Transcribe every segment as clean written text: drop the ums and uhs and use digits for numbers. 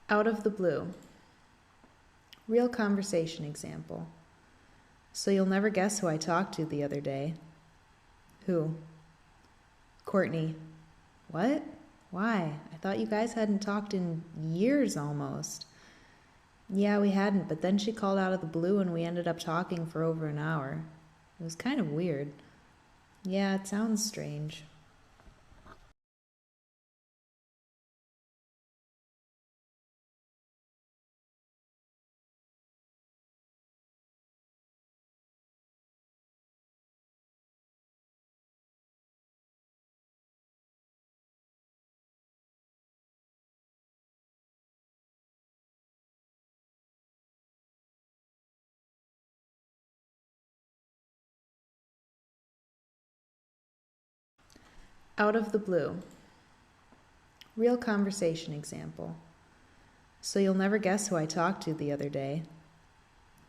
Out of the blue. Real conversation example. So you'll never guess who I talked to the other day. Who? Courtney. What? Why? I thought you guys hadn't talked in years almost. Yeah, we hadn't, but then she called out of the blue and we ended up talking for over an hour. It was kind of weird. Yeah, it sounds strange. Out of the blue. Real conversation example. So you'll never guess who I talked to the other day.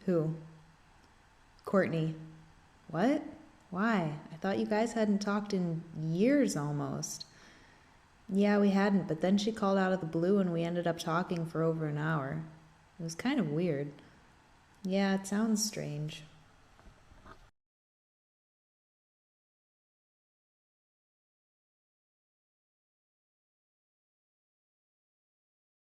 Who? Courtney. What? Why? I thought you guys hadn't talked in years almost. Yeah, we hadn't, but then she called out of the blue and we ended up talking for over an hour. It was kind of weird. Yeah, it sounds strange.